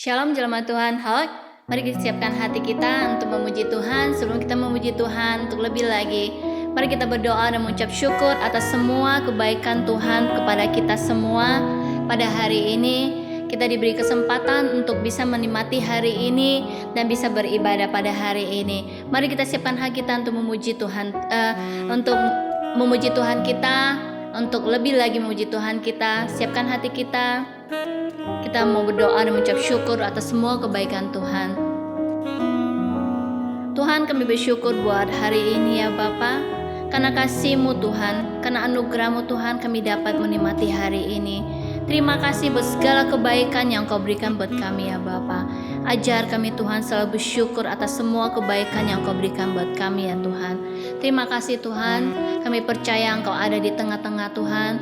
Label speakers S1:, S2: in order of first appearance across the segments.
S1: Shalom jemaat Tuhan. Halo, mari kita siapkan hati kita untuk memuji Tuhan. Sebelum kita memuji Tuhan untuk lebih lagi, mari kita berdoa dan mengucap syukur atas semua kebaikan Tuhan kepada kita semua. Pada hari ini kita diberi kesempatan untuk bisa menikmati hari ini dan bisa beribadah pada hari ini. Mari kita siapkan hati kita untuk memuji Tuhan, untuk memuji Tuhan kita, untuk lebih lagi memuji Tuhan kita. Siapkan hati kita. Kita mau berdoa dan mengucap syukur atas semua kebaikan Tuhan. Tuhan, kami bersyukur buat hari ini ya Bapa. Karena kasih-Mu Tuhan, karena anugerah-Mu Tuhan, kami dapat menikmati hari ini. Terima kasih buat segala kebaikan yang Kau berikan buat kami ya Bapa. Ajar kami Tuhan selalu bersyukur atas semua kebaikan yang Kau berikan buat kami ya Tuhan. Terima kasih Tuhan, kami percaya Engkau ada di tengah-tengah Tuhan,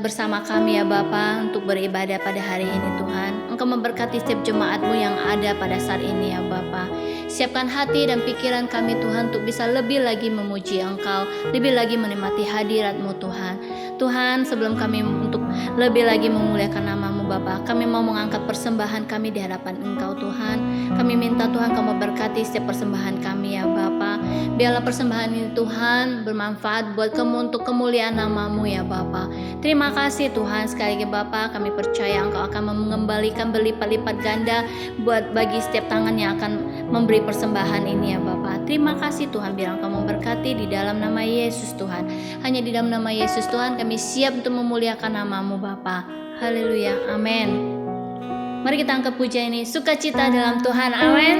S1: bersama kami ya Bapa untuk beribadah pada hari ini Tuhan. Engkau memberkati setiap jemaat-Mu yang ada pada saat ini ya Bapa. Siapkan hati dan pikiran kami Tuhan untuk bisa lebih lagi memuji Engkau, lebih lagi menikmati hadirat-Mu Tuhan. Tuhan, sebelum kami untuk lebih lagi memuliakan nama-Mu Bapa, kami mau mengangkat persembahan kami di hadapan Engkau Tuhan. Kami minta Tuhan Kau memberkati setiap persembahan kami ya Bapa. Biarlah persembahan ini Tuhan bermanfaat buat Kamu untuk kemuliaan nama-Mu ya Bapa. Terima kasih Tuhan, sekali lagi Bapa, kami percaya Engkau akan mengembalikan berlipat-lipat ganda buat bagi setiap tangan yang akan memberi persembahan ini ya Bapa. Terima kasih Tuhan, biar Engkau memberkati di dalam nama Yesus Tuhan. Hanya di dalam nama Yesus Tuhan kami siap untuk memuliakan nama-Mu Bapa. Haleluya, amin. Mari kita angkat pujian ini, sukacita dalam Tuhan, amin.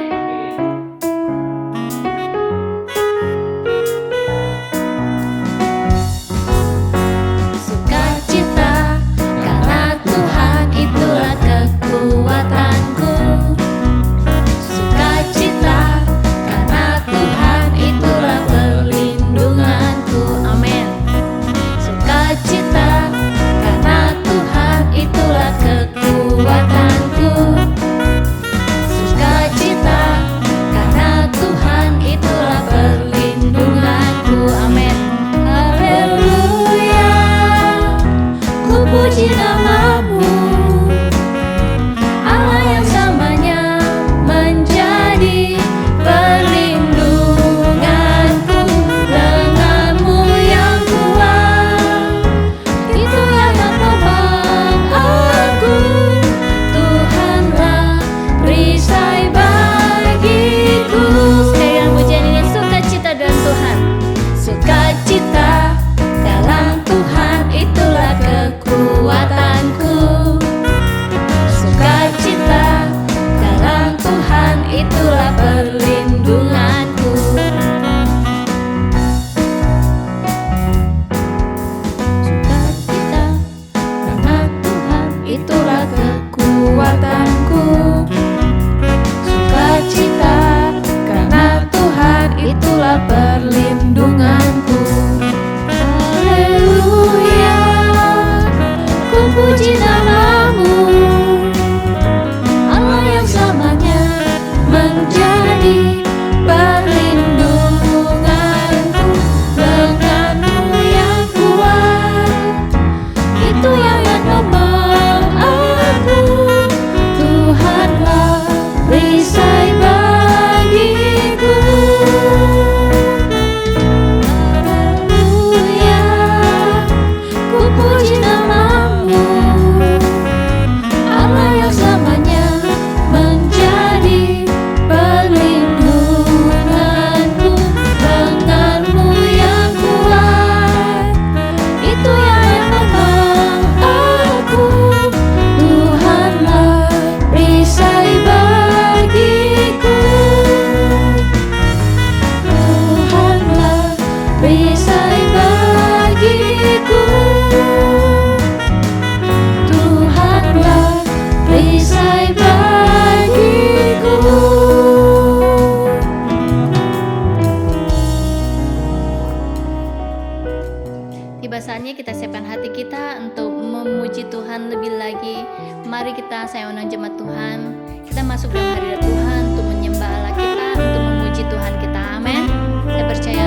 S1: Tiba saatnya kita siapkan hati kita untuk memuji Tuhan lebih lagi. Mari kita, saya undang jemaat Tuhan, kita masuk dalam hadirat Tuhan untuk menyembah Allah kita, untuk memuji Tuhan kita, amin. Saya percaya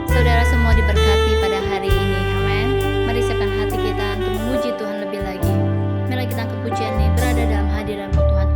S1: saudara semua diberkati pada hari ini, amin. Mari siapkan hati kita untuk memuji Tuhan lebih lagi. Mari kita ke pujian ini berada dalam hadirat Tuhan.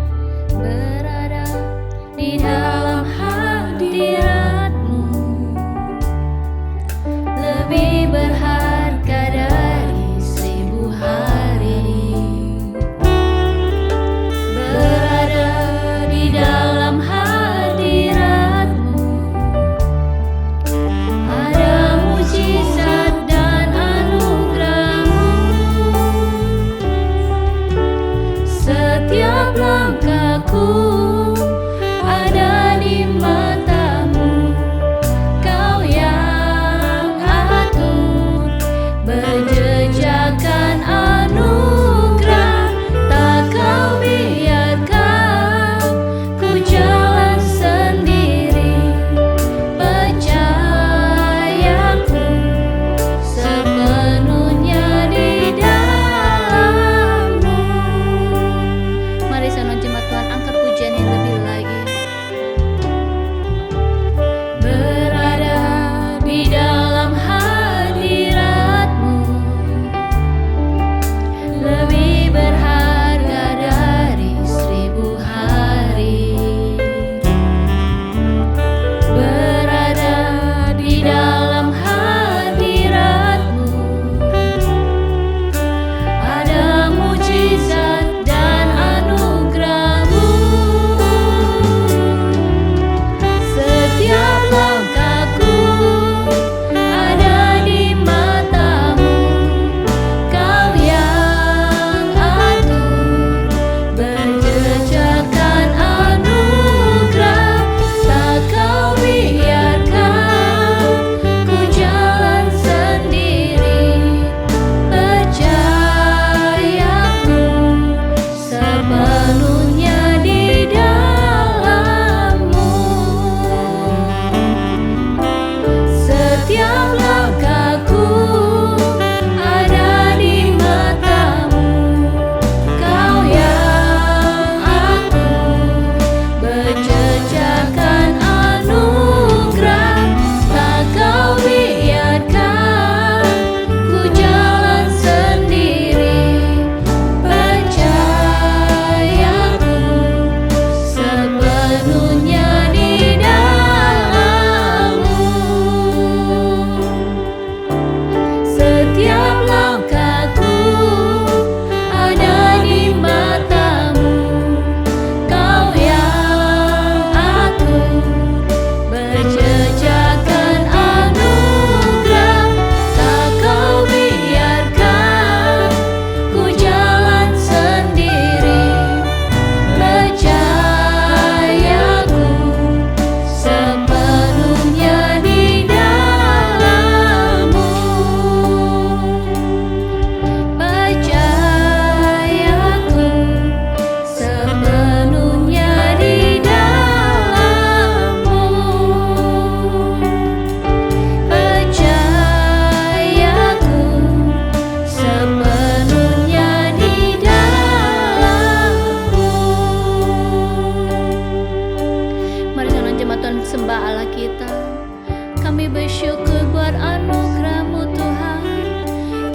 S1: Kami bersyukur buat anugerah-Mu Tuhan.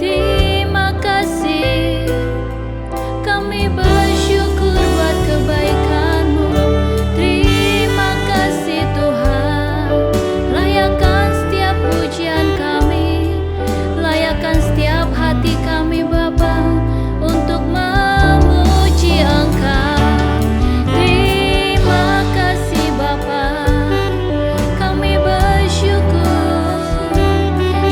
S1: Terima kasih. Kami bersyukur buat kebaikan-Mu. Terima kasih Tuhan. Layakkan setiap pujian kami, layakkan setiap hati kami Bapa untuk memuji Engkau. Terima kasih Bapa. Kami bersyukur,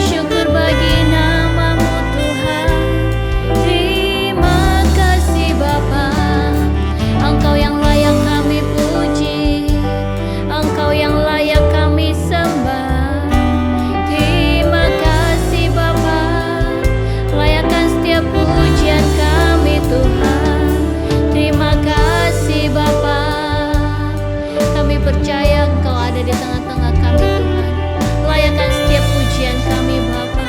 S1: syukur bagi nama-Mu Tuhan. Terima kasih Bapa. Engkau yang layak kami puji, Engkau yang layak kami sembah. Terima kasih Bapa. Layakkan setiap pujian kami Tuhan. Terima kasih Bapa. Kami percaya Engkau ada di tengah-tengah kami Tuhan. Layakkan setiap pujian kami Bapa.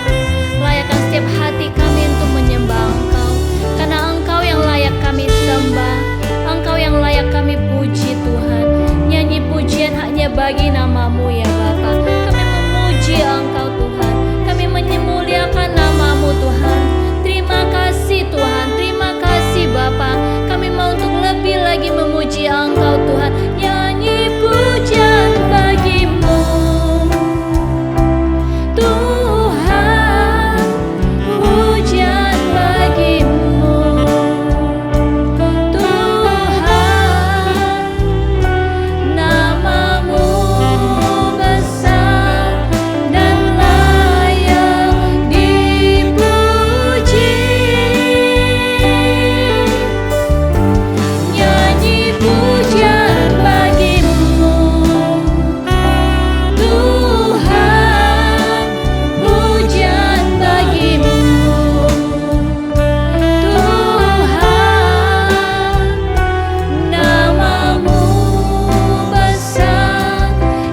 S1: Layakkan setiap hati kami untuk menyembah Engkau. Karena Engkau yang layak kami sembah, Engkau yang layak kami puji Tuhan. Nyanyi pujian hanya bagi nama-Mu ya Bapa. Kami memuji Engkau Tuhan. Kami memuliakan nama-Mu Tuhan. Terima kasih Tuhan. Terima kasih Bapa. Kami mau untuk lebih lagi memuji Engkau Tuhan. Nyanyi pujian bagi-Mu Tuhan. Pujian bagi-Mu Tuhan. Nama-Mu besar dan layak dipuji. Nyanyi pujian bagi-Mu Tuhan. Pujian bagi-Mu Tuhan. Nama-Mu besar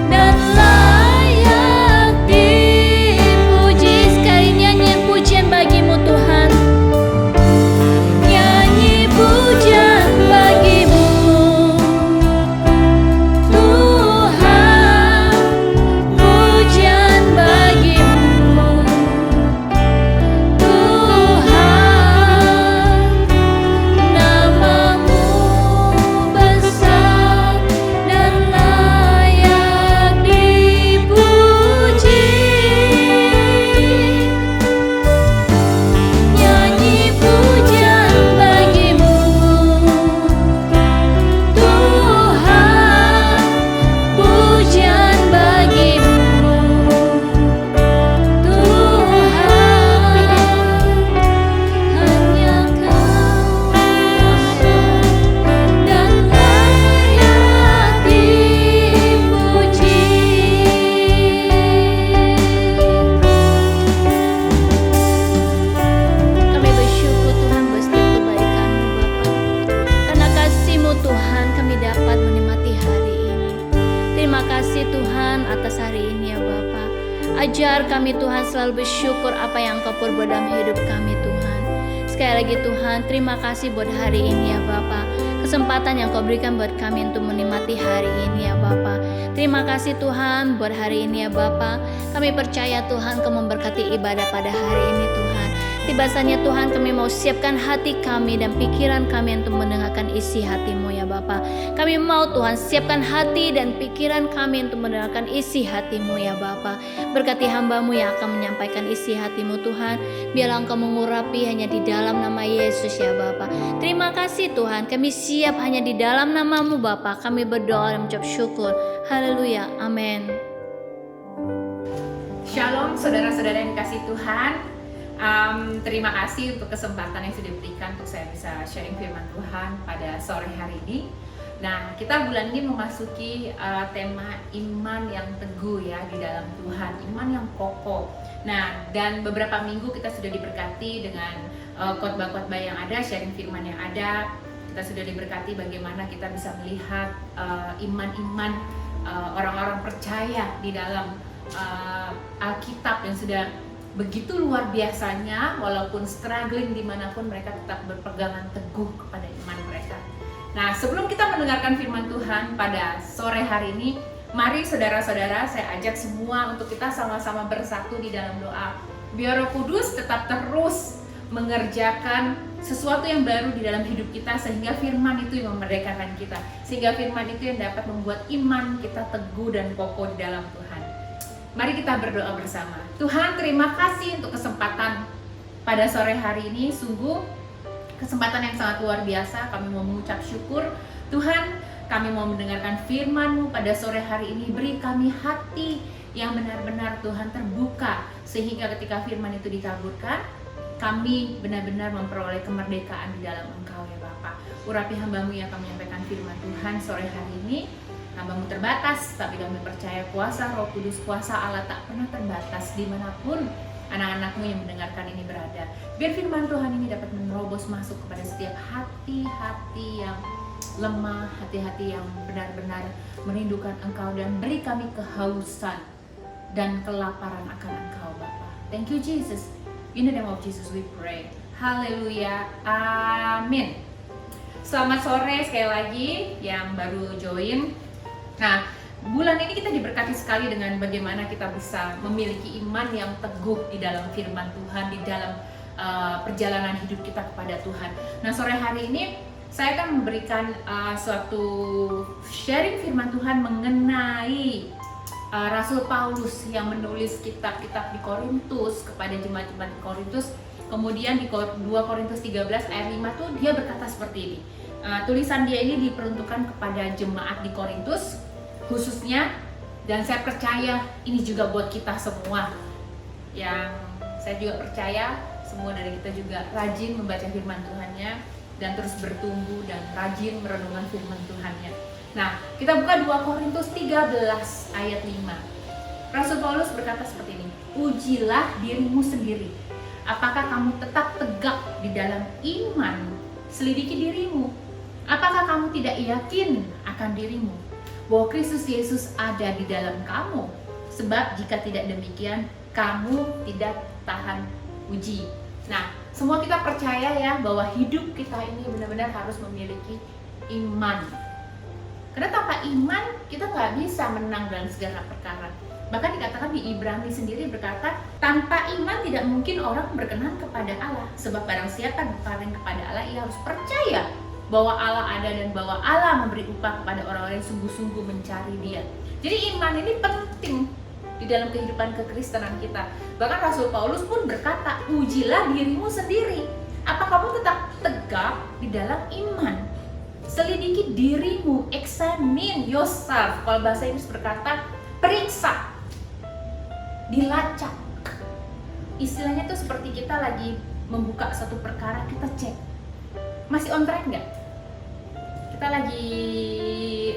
S1: dan layak dipuji. Sekali nyanyi pujian bagi-Mu Tuhan. Nyanyi pujian bagi-Mu Tuhan. Pujian bagi-Mu Tuhan. Nama-Mu besar dan layak dipuji. Nyanyi pujian bagi-Mu Tuhan. Pujian bagi-Mu Tuhan. Hanya Kau dan layak dipuji. Kami bersyukur Tuhan buat setiap kebaikan-Mu Bapa. Karena kasih-Mu Tuhan kami dapat menikmati hari ini. Terima kasih Tuhan atas hari ini ya Bapa. Ajar kami Tuhan selalu bersyukur apa yang Engkau perbuat dalam hidup kami Tuhan. Sekali lagi Tuhan, terima kasih buat hari ini ya Bapa. Kesempatan yang Kau berikan buat kami untuk menikmati hari ini ya Bapa. Terima kasih Tuhan buat hari ini ya Bapa. Kami percaya Tuhan Kau memberkati ibadah pada hari ini Tuhan. Tiba saatnya Tuhan kami mau siapkan hati kami dan pikiran kami untuk mendengarkan isi hati-Mu ya Bapa. Kami mau Tuhan siapkan hati dan pikiran kami untuk mendengarkan isi hati-Mu ya Bapa. Berkati hamba-Mu yang akan menyampaikan isi hati-Mu Tuhan. Biarlah Engkau mengurapi hanya di dalam nama Yesus ya Bapa. Terima kasih Tuhan, kami siap hanya di dalam nama-Mu Bapa. Kami berdoa dan mengucap syukur. Haleluya, amin.
S2: Shalom saudara-saudara yang dikasih Tuhan. Terima kasih untuk kesempatan yang sudah diberikan untuk saya bisa sharing firman Tuhan pada sore hari ini. Nah, kita bulan ini memasuki tema iman yang teguh ya di dalam Tuhan, iman yang kokoh. Nah, dan beberapa minggu kita sudah diberkati dengan khotbah-khotbah yang ada, sharing firman yang ada. Kita sudah diberkati bagaimana kita bisa melihat iman-iman orang-orang percaya di dalam Alkitab yang sudah begitu luar biasanya, walaupun struggling dimanapun mereka tetap berpegangan teguh kepada iman mereka. Nah, sebelum kita mendengarkan firman Tuhan pada sore hari ini, Mari saudara-saudara, saya ajak semua untuk kita sama-sama bersatu di dalam doa. Biar Roh Kudus tetap terus mengerjakan sesuatu yang baru di dalam hidup kita, sehingga firman itu yang memerdekakan kita, sehingga firman itu yang dapat membuat iman kita teguh dan kokoh di dalam Tuhan. Mari kita berdoa bersama. Tuhan, terima kasih untuk kesempatan pada sore hari ini. Sungguh kesempatan yang sangat luar biasa. Kami mau mengucap syukur. Tuhan, kami mau mendengarkan firman-Mu pada sore hari ini. Beri kami hati yang benar-benar Tuhan terbuka, sehingga ketika firman itu ditaburkan, kami benar-benar memperoleh kemerdekaan di dalam Engkau ya Bapa. Urapi hamba-Mu yang akan menyampaikan firman Tuhan sore hari ini. Hamba-Mu terbatas, tapi kami percaya kuasa Roh Kudus, kuasa Allah tak pernah terbatas dimanapun anak-anak-Mu yang mendengarkan ini berada. Biar firman Tuhan ini dapat menerobos masuk kepada setiap hati-hati yang lemah, hati-hati yang benar-benar merindukan Engkau, dan beri kami kehausan dan kelaparan akan Engkau Bapa. Thank you Jesus. In the name of Jesus we pray. Haleluya. Amin. Selamat sore sekali lagi yang baru join. Nah, bulan ini kita diberkati sekali dengan bagaimana kita bisa memiliki iman yang teguh di dalam firman Tuhan, di dalam perjalanan hidup kita kepada Tuhan. Nah, sore hari ini saya akan memberikan suatu sharing firman Tuhan mengenai Rasul Paulus yang menulis kitab-kitab di Korintus kepada jemaat-jemaat di Korintus. Kemudian di 2 Korintus 13 ayat 5 tuh dia berkata seperti ini. Tulisan dia ini diperuntukkan kepada jemaat di Korintus khususnya, dan saya percaya ini juga buat kita semua. Yang saya juga percaya semua dari kita juga rajin membaca firman Tuhannya dan terus bertumbuh dan rajin merenungkan firman Tuhannya. Nah, kita buka 2 Korintus 13 ayat 5. Rasul Paulus berkata seperti ini. Ujilah dirimu sendiri. Apakah kamu tetap tegak di dalam iman? Selidiki dirimu. Apakah kamu tidak yakin akan dirimu bahwa Kristus Yesus ada di dalam kamu? Sebab jika tidak demikian, kamu tidak tahan uji. Nah, semua kita percaya ya bahwa hidup kita ini benar-benar harus memiliki iman. Karena tanpa iman kita nggak bisa menang dalam segala perkara. Bahkan dikatakan di Ibrani sendiri berkata, tanpa iman tidak mungkin orang berkenan kepada Allah. Sebab barang siapa berpaling kepada Allah, ia harus percaya bahwa Allah ada dan bahwa Allah memberi upah kepada orang-orang yang sungguh-sungguh mencari Dia. Jadi iman ini penting di dalam kehidupan kekristenan kita. Bahkan Rasul Paulus pun berkata, ujilah dirimu sendiri. Apa kamu tetap tegak di dalam iman? Selidiki dirimu, examine yourself. Kalau bahasa Inggris berkata, periksa, dilacak. Istilahnya tuh seperti kita lagi membuka satu perkara, kita cek. Masih on track nggak? Kita lagi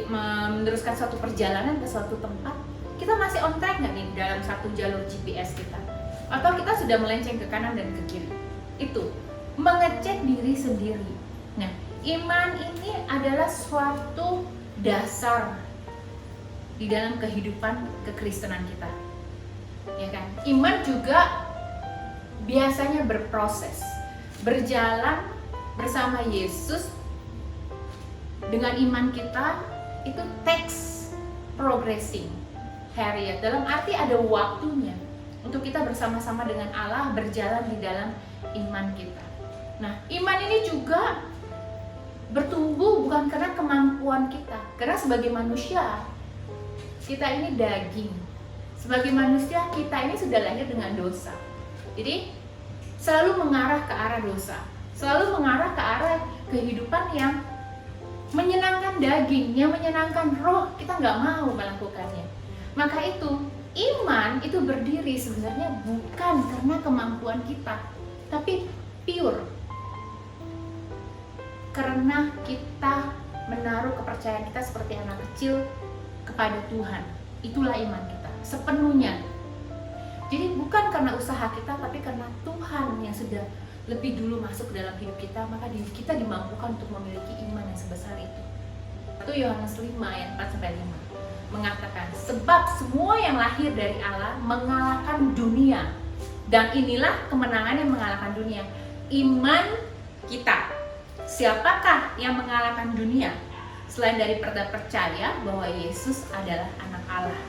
S2: meneruskan suatu perjalanan ke suatu tempat, kita masih on track nggak nih dalam satu jalur GPS kita? Atau kita sudah melenceng ke kanan dan ke kiri? Itu mengecek diri sendiri. Nah, iman ini adalah suatu dasar di dalam kehidupan kekristenan kita, ya kan? Iman juga biasanya berproses, berjalan bersama Yesus. Dengan iman kita itu takes progressing. Harriet, dalam arti ada waktunya untuk kita bersama-sama dengan Allah berjalan di dalam iman kita. Nah, iman ini juga bertumbuh bukan karena kemampuan kita, karena sebagai manusia kita ini daging. Sebagai manusia kita ini sudah lahir dengan dosa. Jadi selalu mengarah ke arah dosa, selalu mengarah ke arah kehidupan yang menyenangkan daging, yang menyenangkan roh. Kita nggak mau melakukannya. Maka itu, iman itu berdiri sebenarnya bukan karena kemampuan kita, tapi pure karena kita menaruh kepercayaan kita seperti anak kecil kepada Tuhan. Itulah iman kita sepenuhnya. Jadi bukan karena usaha kita, tapi karena Tuhan yang sudah lebih dulu masuk ke dalam hidup kita, maka kita dimampukan untuk memiliki iman yang sebesar itu. 1 Yohanes 5 ayat 4-5 mengatakan, sebab semua yang lahir dari Allah mengalahkan dunia, dan inilah kemenangan yang mengalahkan dunia, iman kita. Siapakah yang mengalahkan dunia? selain daripada percaya bahwa Yesus adalah anak Allah.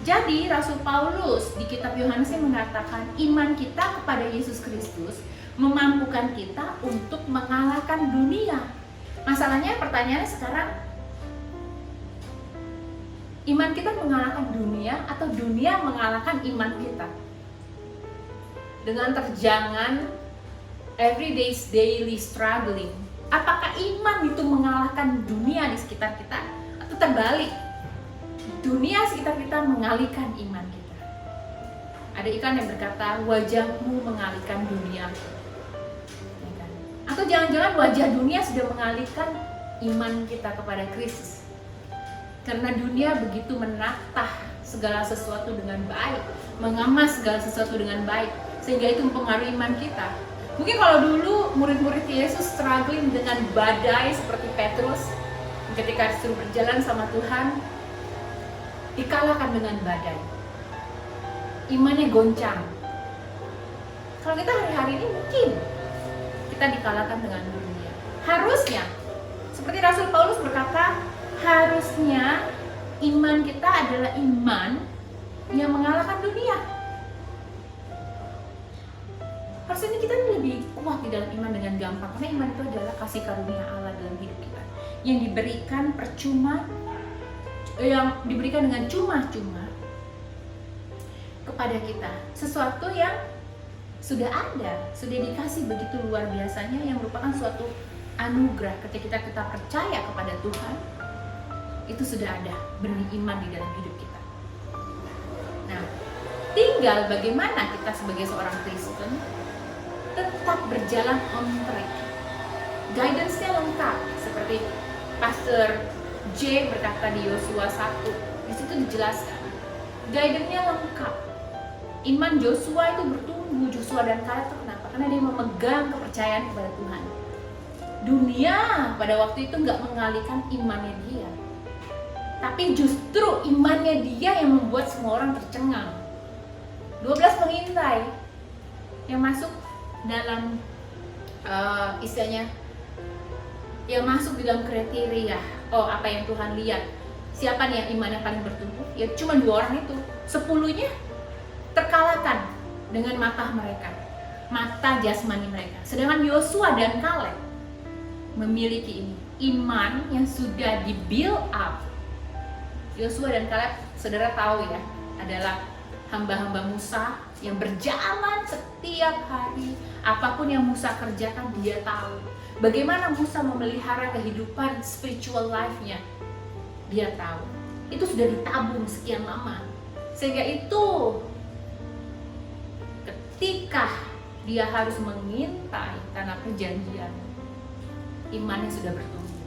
S2: Jadi Rasul Paulus di kitab Yohanes mengatakan iman kita kepada Yesus Kristus memampukan kita untuk mengalahkan dunia. Masalahnya, pertanyaannya sekarang, iman kita mengalahkan dunia atau dunia mengalahkan iman kita? Dengan terjangan everyday's daily struggling, apakah iman itu mengalahkan dunia di sekitar kita atau terbalik? Dunia sekitar kita mengalihkan iman kita. Ada iklan yang berkata, wajahmu mengalihkan dunia. Ya kan? Atau jangan-jangan wajah dunia sudah mengalihkan iman kita kepada Kristus. Karena dunia begitu menatah segala sesuatu dengan baik, mengemas segala sesuatu dengan baik, sehingga itu mempengaruhi iman kita. Mungkin kalau dulu murid-murid Yesus struggling dengan badai seperti Petrus, ketika disuruh berjalan sama Tuhan, dikalahkan dengan badai, imannya goncang. Kalau kita hari-hari ini mungkin kita dikalahkan dengan dunia. Harusnya, seperti Rasul Paulus berkata, harusnya iman kita adalah iman yang mengalahkan dunia. Harusnya kita lebih kuat di dalam iman dengan gampang, karena iman itu adalah kasih karunia Allah dalam hidup kita, yang diberikan percuma, yang diberikan dengan cuma-cuma kepada kita. Sesuatu yang sudah ada, sudah dikasih begitu luar biasanya, yang merupakan suatu anugerah. Ketika kita percaya kepada Tuhan, itu sudah ada benih iman di dalam hidup kita. Nah, tinggal bagaimana kita sebagai seorang Kristen tetap berjalan on track. Guidance-nya lengkap, seperti Pastor J berkata di Yosua 1, di situ dijelaskan guidance-nya lengkap. Iman Joshua itu bertumbuh, Joshua dan Kaleb itu kenapa? Karena dia memegang kepercayaan kepada Tuhan. Dunia pada waktu itu nggak mengalihkan imannya dia, tapi justru imannya dia yang membuat semua orang tercengang. 12 pengintai yang masuk dalam istilahnya, yang masuk di dalam kriteria, oh apa yang Tuhan lihat, siapa nih yang imannya paling bertumbuh? Ya cuma 2 orang itu. 10-nya terkalahkan dengan mata mereka, mata jasmani mereka. Sedangkan Yosua dan Kaleb memiliki ini, iman yang sudah di-build up. Yosua dan Kaleb, saudara tahu ya, adalah hamba-hamba Musa yang berjalan setiap hari. Apapun yang Musa kerjakan, dia tahu. Bagaimana Musa memelihara kehidupan spiritual life-nya, dia tahu. Itu sudah ditabung sekian lama. Sehingga itu, ketika dia harus mengintai tanah perjanjian, imannya sudah bertumbuh.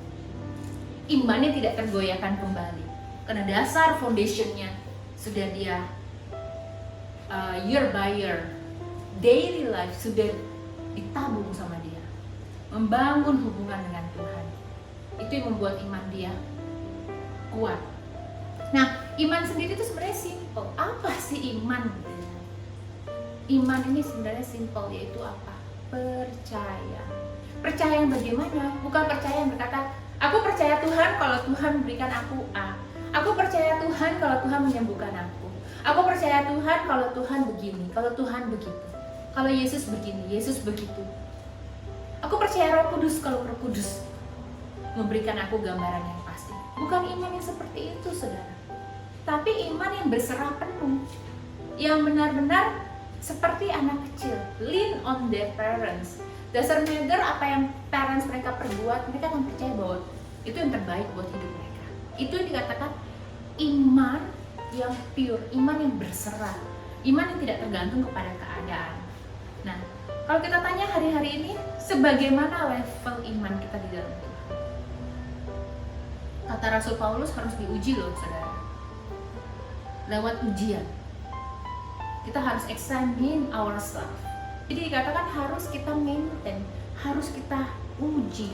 S2: Imannya tidak tergoyahkan kembali. Karena dasar foundation-nya sudah dia year by year, daily life sudah ditabung sama dia, membangun hubungan dengan Tuhan. Itu yang membuat iman dia kuat. Nah, iman sendiri itu sebenarnya simple. Apa sih iman? Iman ini sebenarnya simple, yaitu apa? Percaya. Percaya yang bagaimana? Bukan percaya yang berkata, aku percaya Tuhan kalau Tuhan berikan aku A. Aku percaya Tuhan kalau Tuhan menyembuhkan aku. Aku percaya Tuhan kalau Tuhan begini, kalau Tuhan begitu. Kalau Yesus begini, Yesus begitu. Aku percaya Roh Kudus kalau Roh Kudus memberikan aku gambaran yang pasti. Bukan iman yang seperti itu, saudara. Tapi iman yang berserah penuh, yang benar-benar seperti anak kecil, lean on their parents. Dasar matter apa yang parents mereka perbuat, mereka akan percaya bahwa itu yang terbaik buat hidup mereka. Itu yang dikatakan iman yang pure, iman yang berserah, iman yang tidak tergantung kepada keadaan. Nah, kalau kita tanya hari-hari ini, sebagaimana level iman kita di dalam Tuhan? Kata Rasul Paulus, harus diuji loh, saudara. Lewat ujian, kita harus examine ourselves. Jadi dikatakan harus kita maintain, harus kita uji,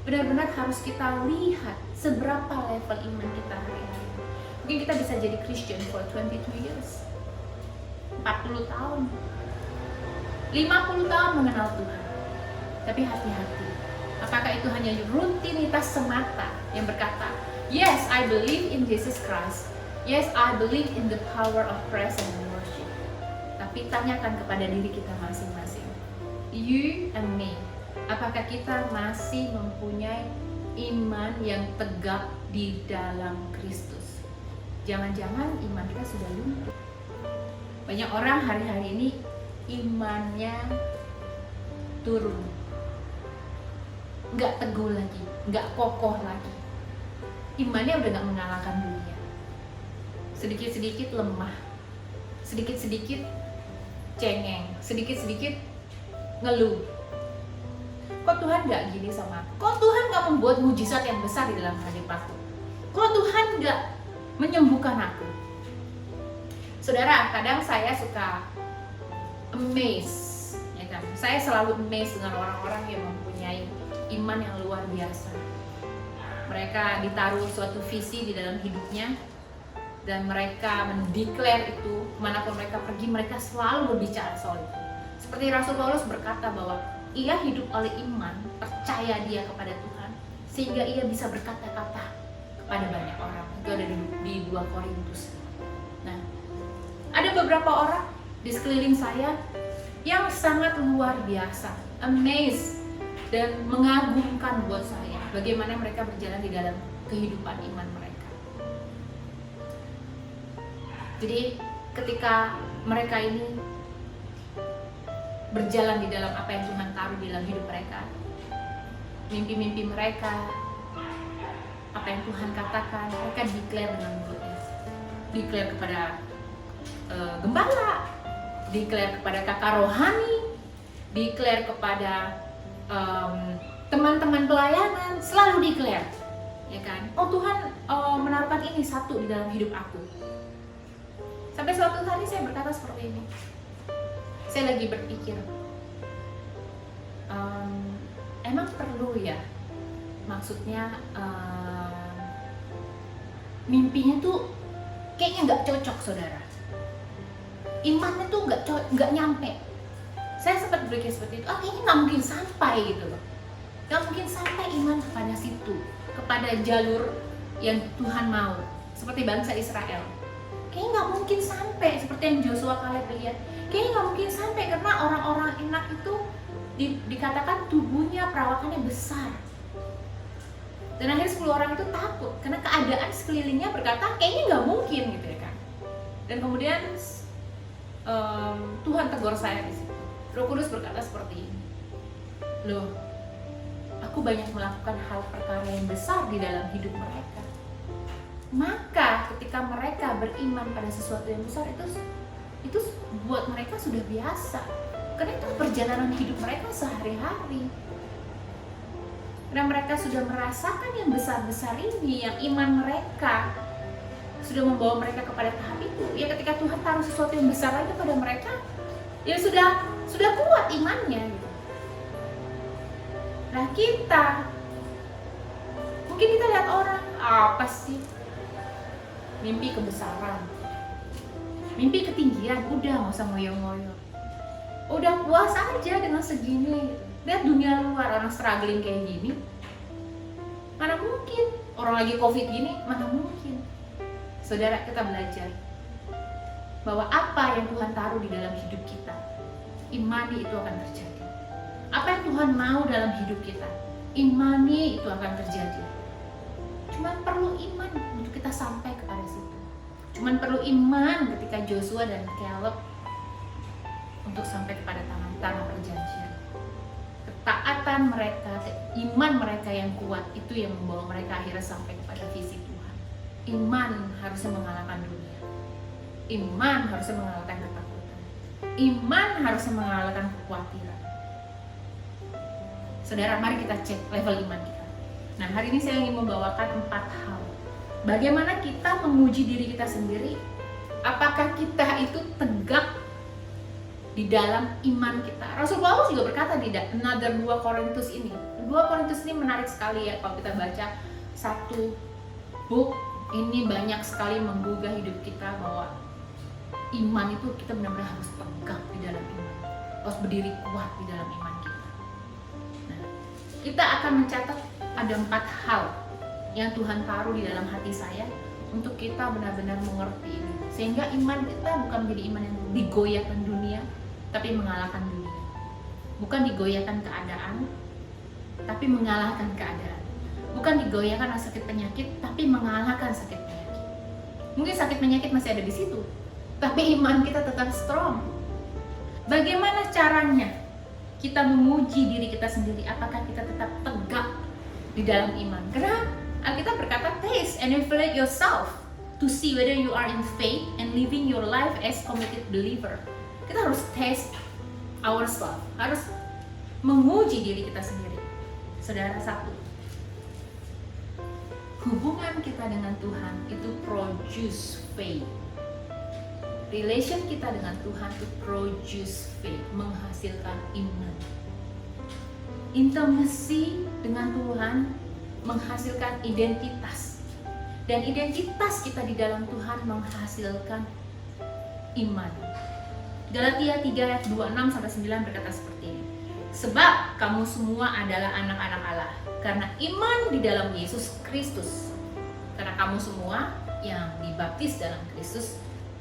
S2: benar-benar harus kita lihat seberapa level iman kita hari-hari. Mungkin kita bisa jadi Christian for 22 years, 40 tahun, 50 tahun mengenal Tuhan. Tapi hati-hati, apakah itu hanya rutinitas semata yang berkata, yes, I believe in Jesus Christ. Yes, I believe in the power of praise and worship. Tapi tanyakan kepada diri kita masing-masing. You and me. Apakah kita masih mempunyai iman yang tegak di dalam Kristus? Jangan-jangan iman kita sudah luntur. Banyak orang hari-hari ini imannya turun, nggak teguh lagi, nggak kokoh lagi. Imannya udah nggak mengalahkan dunia. Sedikit-sedikit lemah, sedikit-sedikit cengeng, sedikit-sedikit ngeluh. Kok Tuhan nggak gini sama aku? Kok Tuhan nggak membuat mujizat yang besar di dalam hidup aku? Kok Tuhan nggak menyembuhkan aku? Saudara, kadang saya suka amazed, ya kan? Saya selalu amazed dengan orang-orang yang mempunyai iman yang luar biasa. Mereka ditaruh suatu visi di dalam hidupnya, dan mereka mendeklar itu kemanapun mereka pergi, mereka selalu berbicara soal itu. Seperti Rasul Paulus berkata bahwa ia hidup oleh iman, percaya dia kepada Tuhan, sehingga ia bisa berkata-kata kepada banyak orang. Itu ada di 2 Korintus. Nah, ada beberapa orang di sekeliling saya yang sangat luar biasa, amazed dan mengagumkan buat saya bagaimana mereka berjalan di dalam kehidupan iman mereka. Jadi ketika mereka ini berjalan di dalam apa yang Tuhan taruh di dalam hidup mereka, mimpi-mimpi mereka, apa yang Tuhan katakan, mereka declare dengan mulutnya, declare kepada gembala, declare kepada kakak rohani, declare kepada teman-teman pelayanan, selalu declare, ya kan? Oh, Tuhan menaruhkan ini satu di dalam hidup aku. Sampai suatu hari saya berkata seperti ini. Saya lagi berpikir, emang perlu ya? Maksudnya mimpinya tuh kayaknya nggak cocok, saudara. Imannya tuh nggak nyampe. Saya sempat berpikir seperti itu. Kayaknya nggak mungkin sampai gitu loh. Nggak mungkin sampai iman kepada situ, kepada jalur yang Tuhan mau. Seperti bangsa Israel. Kayaknya nggak mungkin sampai seperti yang Joshua Kaleb lihat. Kayaknya nggak mungkin sampai karena orang-orang Enak itu dikatakan tubuhnya, perawakannya besar. Dan akhirnya 10 orang itu takut karena keadaan sekelilingnya berkata kayaknya nggak mungkin gitu ya kan. Dan kemudian Tuhan tegur saya di situ. Roh Kudus berkata seperti ini. Loh, aku banyak melakukan hal perkara yang besar di dalam hidup mereka. Maka ketika mereka beriman pada sesuatu yang besar itu buat mereka sudah biasa. Karena itu perjalanan hidup mereka sehari-hari. Karena mereka sudah merasakan yang besar-besar ini, yang iman mereka sudah membawa mereka kepada tahap itu. Ya ketika Tuhan taruh sesuatu yang besar lagi pada mereka, ya sudah kuat imannya gitu. Nah mungkin kita lihat orang, apa sih? Mimpi kebesaran, mimpi ketinggian, udah nggak usah ngoyo-ngoyo. Udah puas aja dengan segini. Lihat dunia luar, orang struggling kayak gini, mana mungkin. Orang lagi COVID gini, mana mungkin. Saudara, kita belajar bahwa apa yang Tuhan taruh di dalam hidup kita, imani itu akan terjadi. Apa yang Tuhan mau dalam hidup kita, imani itu akan terjadi. Cuman perlu iman untuk kita sampai kepada situ. Cuman perlu iman ketika Joshua dan Caleb untuk sampai kepada tanah perjanjian. Ketaatan mereka, iman mereka yang kuat itu yang membawa mereka akhirnya sampai kepada visi Tuhan. Iman harusnya mengalahkan dunia. Iman harusnya mengalahkan ketakutan. Iman harusnya mengalahkan kekhawatiran. Saudara, mari kita cek level iman kita. Nah, hari ini saya ingin membawakan 4 hal. Bagaimana kita menguji diri kita sendiri? Apakah kita itu tegak di dalam iman kita? Rasul Paulus juga berkata di another 2 Korintus ini. 2 Korintus ini menarik sekali ya kalau kita baca satu book ini, banyak sekali menggugah hidup kita bahwa iman itu kita benar-benar harus tegak di dalam iman. Harus berdiri kuat di dalam iman kita. Nah, kita akan mencatat ada 4 hal yang Tuhan taruh di dalam hati saya untuk kita benar-benar mengerti ini. Sehingga iman kita bukan menjadi iman yang digoyahkan dunia, tapi mengalahkan dunia. Bukan digoyahkan keadaan, tapi mengalahkan keadaan. Bukan digoyahkan sakit penyakit, tapi mengalahkan sakit penyakit. Mungkin sakit penyakit masih ada di situ, tapi iman kita tetap strong. Bagaimana caranya kita menguji diri kita sendiri? Apakah kita tetap tegak di dalam iman? Karena Alkitab berkata, taste and evaluate yourself to see whether you are in faith and living your life as committed believer. Kita harus taste ourselves, harus menguji diri kita sendiri. Saudara, satu, hubungan kita dengan Tuhan itu produce faith. Relation kita dengan Tuhan itu produce faith, menghasilkan iman. Intimacy dengan Tuhan menghasilkan identitas. Dan identitas kita di dalam Tuhan menghasilkan iman. Galatia 3 ayat 26-9 berkata seperti ini. Sebab kamu semua adalah anak-anak Allah karena iman di dalam Yesus Kristus. Karena kamu semua yang dibaptis dalam Kristus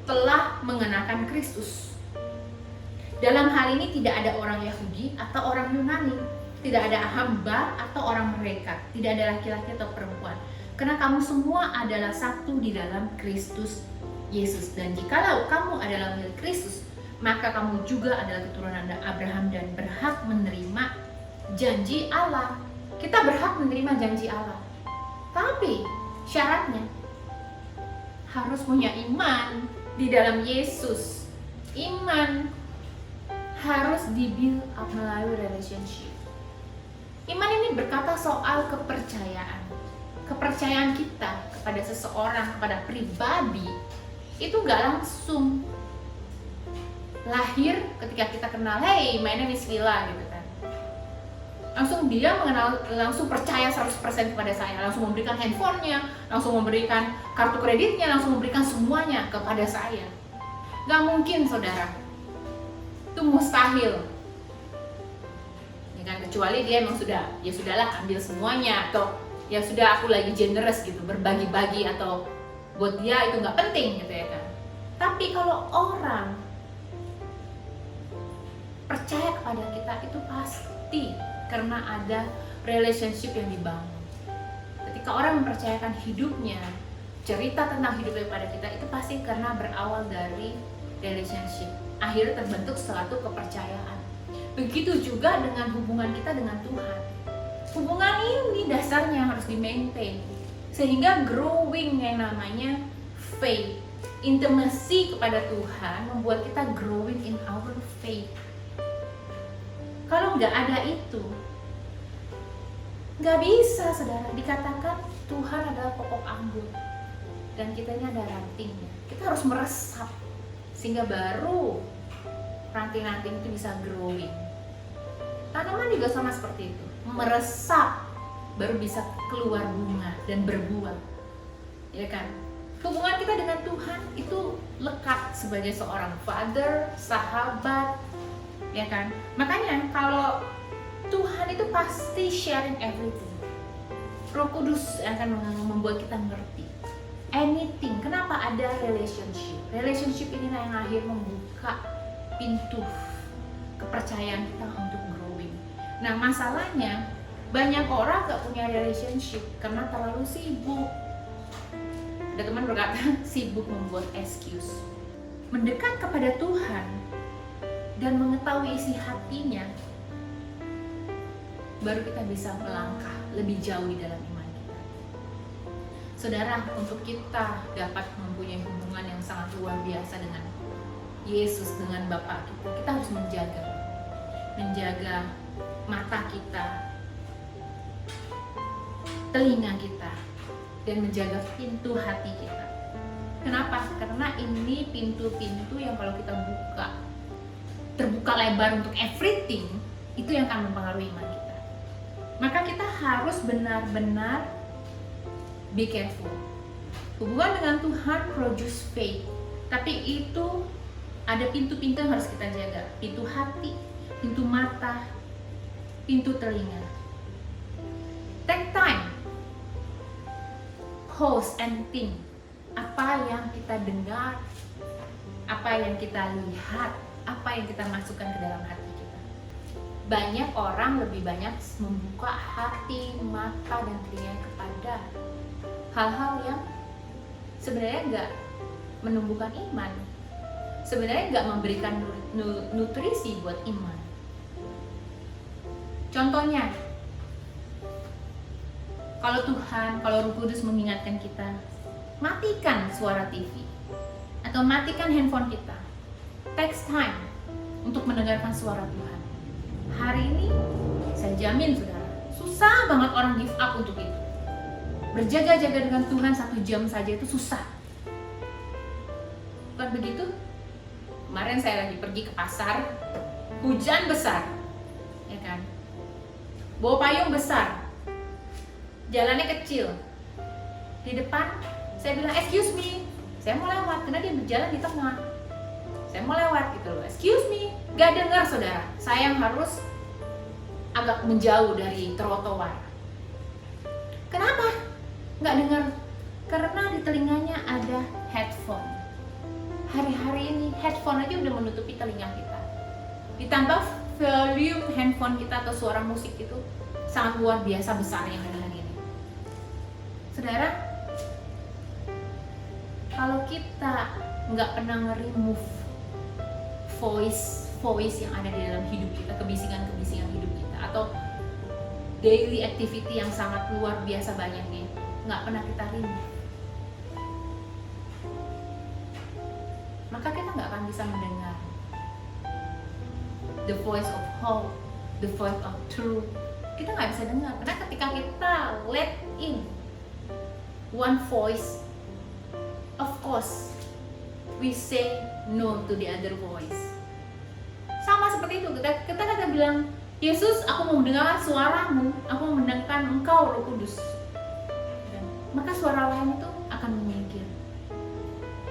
S2: telah mengenakan Kristus. Dalam hal ini tidak ada orang Yahudi atau orang Yunani, tidak ada hamba atau orang mereka, tidak ada laki-laki atau perempuan. Karena kamu semua adalah satu di dalam Kristus Yesus. Dan jikalau kamu adalah milik Kristus, maka kamu juga adalah keturunan Abraham dan berhak menerima janji Allah. Kita berhak menerima janji Allah. Tapi syaratnya harus punya iman di dalam Yesus. Iman harus dibuild up melalui relationship. Iman ini berkata soal kepercayaan. Kepercayaan kita kepada seseorang, kepada pribadi, itu nggak langsung lahir ketika kita kenal, hey, my name is Villa, gitu kan. Langsung dia langsung percaya 100% kepada saya, langsung memberikan handphonenya, langsung memberikan kartu kreditnya, langsung memberikan semuanya kepada saya. Nggak mungkin, saudara. Itu mustahil. Ya kan, kecuali dia emang sudah, ya sudahlah, ambil semuanya, atau ya sudah, aku lagi generous gitu, berbagi-bagi, atau buat dia itu nggak penting gitu ya kan. Tapi kalau orang percaya kepada kita, itu pasti karena ada relationship yang dibangun. Ketika orang mempercayakan hidupnya, cerita tentang hidupnya kepada kita, itu pasti karena berawal dari relationship. Akhirnya terbentuk suatu kepercayaan. Begitu juga dengan hubungan kita dengan Tuhan. Hubungan ini dasarnya harus di-maintain sehingga growing yang namanya faith, intimacy kepada Tuhan membuat kita growing in our faith. Kalau nggak ada itu, nggak bisa, saudara, dikatakan Tuhan adalah pokok anggur dan kitanya ada rantingnya. Kita harus meresap sehingga baru ranting-ranting itu bisa growing. Tanaman juga sama seperti itu, meresap baru bisa keluar bunga dan berbuah, ya kan? Hubungan kita dengan Tuhan itu lekat sebagai seorang father, sahabat, ya kan? Makanya kalau Tuhan itu pasti sharing everything. Roh Kudus akan membuat kita mengerti anything. Kenapa ada relationship? Relationship ini yang akhir membuka pintu kepercayaan kita untuk growing. Nah, masalahnya banyak orang gak punya relationship karena terlalu sibuk. Ada teman berkata, sibuk membuat excuse. Mendekat kepada Tuhan dan mengetahui isi hatinya, baru kita bisa melangkah lebih jauh di dalam iman kita. Saudara, untuk kita dapat mempunyai hubungan yang sangat luar biasa dengan Yesus, dengan Bapa kita, kita harus menjaga mata kita, telinga kita, dan menjaga pintu hati kita. Kenapa? Karena ini pintu-pintu yang kalau kita buka, terbuka lebar untuk everything, itu yang akan mempengaruhi iman kita. Maka kita harus benar-benar be careful. Hubungan dengan Tuhan produce faith, tapi itu ada pintu-pintu yang harus kita jaga. Pintu hati, pintu mata, pintu telinga. Take time cause and think. Apa yang kita dengar, apa yang kita lihat, apa yang kita masukkan ke dalam hati kita. Banyak orang lebih banyak membuka hati, mata, dan telinga kepada hal-hal yang sebenarnya nggak menumbuhkan iman, sebenarnya nggak memberikan nutrisi buat iman. Contohnya, kalau Tuhan, kalau Roh Kudus mengingatkan kita, matikan suara TV atau matikan handphone kita. Takes time untuk mendengarkan suara Tuhan. Hari ini saya jamin saudara, susah banget orang give up untuk itu. Berjaga-jaga dengan Tuhan 1 jam saja itu susah. Bukan begitu? Kemarin saya lagi pergi ke pasar, hujan besar, ya kan? Bawa payung besar, jalannya kecil. Di depan saya bilang, excuse me, saya mau lewat, karena dia berjalan di tengah. Saya mau lewat gitu loh, excuse me, gak dengar saudara. Saya yang harus agak menjauh dari trotoar. Kenapa? Gak dengar? Karena di telinganya ada headphone. Hari-hari ini headphone aja udah menutupi telinga kita. Ditambah volume handphone kita atau suara musik itu sangat luar biasa besarnya hari-hari ini. Saudara, kalau kita nggak pernah nge-remove voice yang ada di dalam hidup kita, kebisikan-kebisikan hidup kita, atau daily activity yang sangat luar biasa banyaknya, nggak pernah kita remove, maka kita nggak akan bisa mendengar the voice of hope, the voice of truth. Kita nggak bisa dengar, karena ketika kita let in one voice, of course we say no to the other voice. Sama seperti itu, kita bilang, Yesus, aku mau mendengar suaramu, aku mau mendengarkan Engkau, Roh Kudus. Maka suara lain itu akan menyingkir.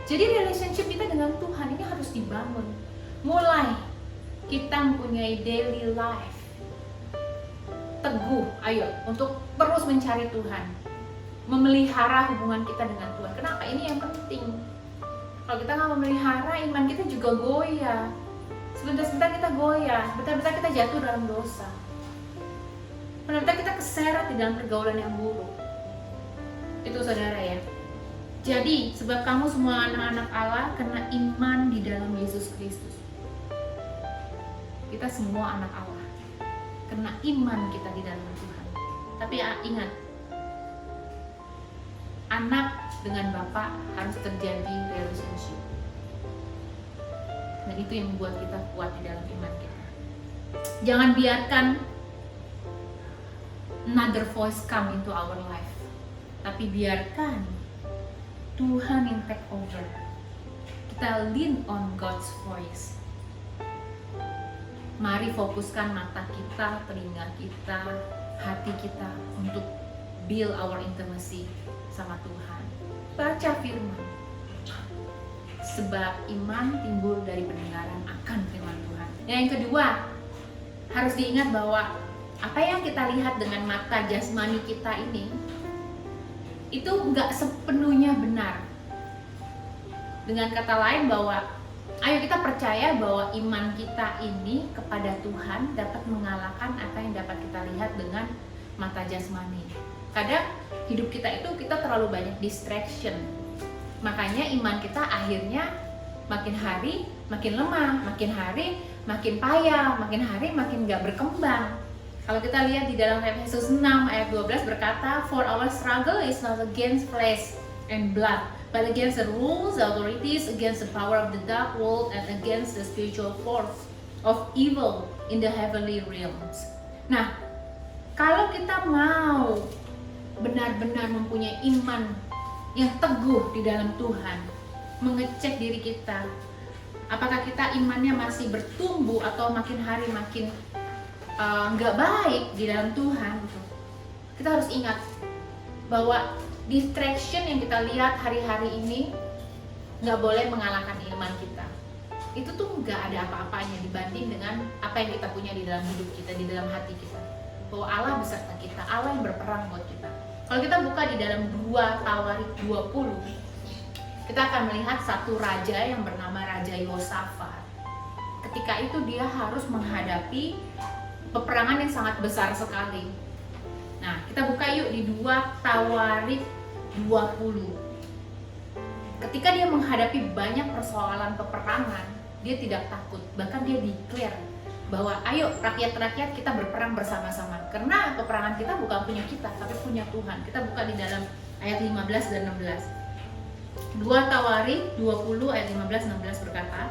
S2: Jadi relationship kita dengan Tuhan ini harus dibangun. Mulai kita mempunyai daily life teguh, ayo, untuk terus mencari Tuhan, memelihara hubungan kita dengan Tuhan. Kenapa? Ini yang penting. Kalau kita nggak memelihara, iman kita juga goyah. Sebentar-sebentar kita goyah, bentar-bentar kita jatuh dalam dosa, bentar-bentar kita keseret di dalam pergaulan yang buruk. Itu saudara ya. Jadi, sebab kamu semua anak-anak Allah karena iman di dalam Yesus Kristus. Kita semua anak Allah karena iman kita di dalam Tuhan. Tapi ingat, anak dengan Bapa harus terjadi relationship. Dan itu yang membuat kita kuat di dalam iman kita. Jangan biarkan another voice come into our life, tapi biarkan Tuhan yang take over. Kita lean on God's voice. Mari fokuskan mata kita, telinga kita, hati kita untuk build our intimacy sama Tuhan. Baca firman. Sebab iman timbul dari pendengaran akan firman Tuhan. Yang kedua, harus diingat bahwa apa yang kita lihat dengan mata jasmani kita ini, itu nggak sepenuhnya benar. Dengan kata lain bahwa, ayo kita percaya bahwa iman kita ini kepada Tuhan dapat mengalahkan apa yang dapat kita lihat dengan mata jasmani. Kadang hidup kita itu kita terlalu banyak distraction. Makanya iman kita akhirnya makin hari makin lemah, makin hari makin payah, makin hari makin gak berkembang. Kalau kita lihat di dalam Efesus 6 ayat 12 berkata, For our struggle is not against flesh and blood, but against the rules, the authorities, against the power of the dark world, and against the spiritual force of evil in the heavenly realms. Nah, kalau kita mau benar-benar mempunyai iman yang teguh di dalam Tuhan, mengecek diri kita, apakah kita imannya masih bertumbuh atau makin hari makin nggak baik di dalam Tuhan. Kita harus ingat bahwa distraction yang kita lihat hari-hari ini nggak boleh mengalahkan iman kita. Itu tuh nggak ada apa-apanya dibanding dengan apa yang kita punya di dalam hidup kita, di dalam hati kita. Bahwa Allah beserta kita, Allah yang berperang buat kita. Kalau kita buka di dalam 2 Tawarik 20, kita akan melihat satu raja yang bernama Raja Yosafat. Ketika itu dia harus menghadapi peperangan yang sangat besar sekali. Nah, kita buka yuk di 2 Tawarik 20. Ketika dia menghadapi banyak persoalan peperangan, dia tidak takut. Bahkan dia declare bahwa ayo rakyat-rakyat kita berperang bersama-sama. Karena peperangan kita bukan punya kita, tapi punya Tuhan. Kita buka di dalam ayat 15 dan 16. 2 Tawarik 20 ayat 15-16 berkata,